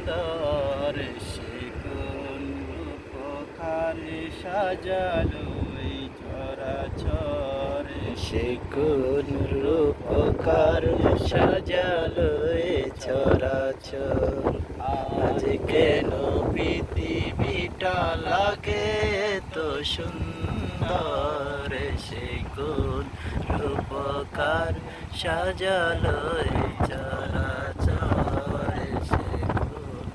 সুন্দর সে কোন রূপকারে সাজালো এই চরাচর সে কোন রূপকারে সাজালো এই চরাচর আজ কেন পৃথিবীটা লাগে তো সুন্দর সে কোন রূপকার সাজালো এই চরাচর সে কোন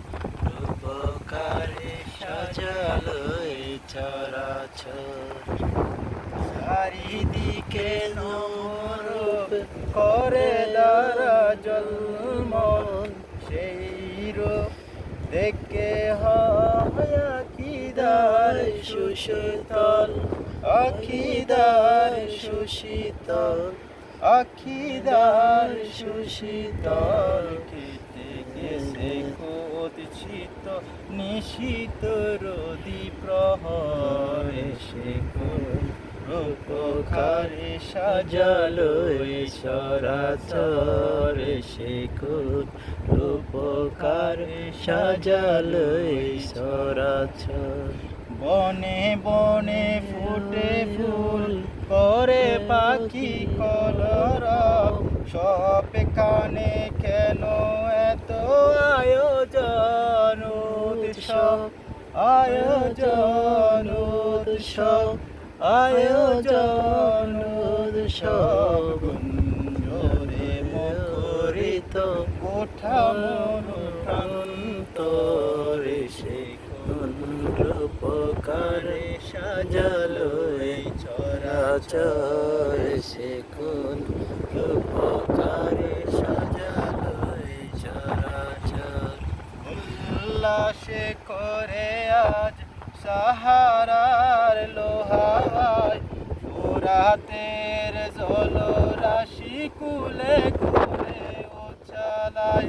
রূপকারে সাজালো এই চরাচর চারিদিকে নরূপ করে দ্বারা জলমল সেই রূপ দেখে হয় আখিদার সুশীতল আখিদার সুশীতল আখিদার সুশীতল কেটে গেছে কুৎসিত নিশীত রোদি প্রহরে সে কোন রূপকারে সাজালো এই চরাচর সে কোন রূপকারে সাজালো এই চরাচর বনে বনে ফুটে ফুল করে পাখি কলরব সব কানে কেন এত আয়োজন উৎসব আয়োজন উৎসব আয়োজন উৎসব গুঞ্জরে মুখরিত কোঠা মন প্রান্তরে সে কোন রূপকারে সাজালো এই চরাচর সে কোন রূপকারে সাজালো এই চরাচর উল্লাসে করে আজ সাহারার লোহাওয়ায় ফুরাতের জলরাশি কুলে কুলে উছালায়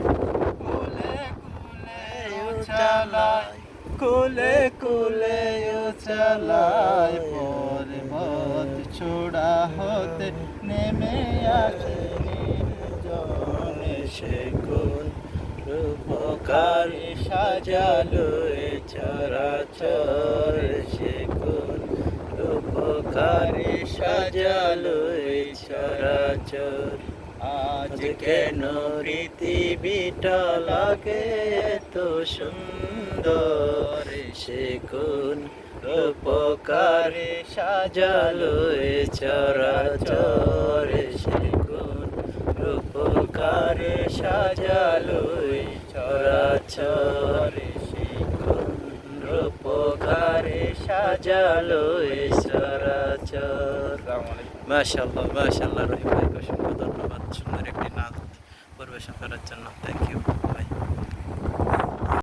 কুলে কুলে উছালায় কুলে কুলে উছালায় পর্বত চূড়া হতে নেমে আসে নির্জনে সে কোন রূপকারে সাজালো এই চরাচর সে কোন রূপকারে সাজালো এই চরাচর আজ কেন পৃথিবীটা লাগে তো সুন্দর সে কোন রূপকারে সাজালো এই চরাচর সে কোন রূপকারে সাজালো এই চরাচর সে কোন রূপকারে সাজালো এই চরাচর। মাশাআল্লাহ মাশাআল্লাহ রহিম ভাইকে অসংখ্য ধন্যবাদ সুন্দর একটি নাচ পরিবেশন করার জন্য। থ্যাংক ইউ ভাই।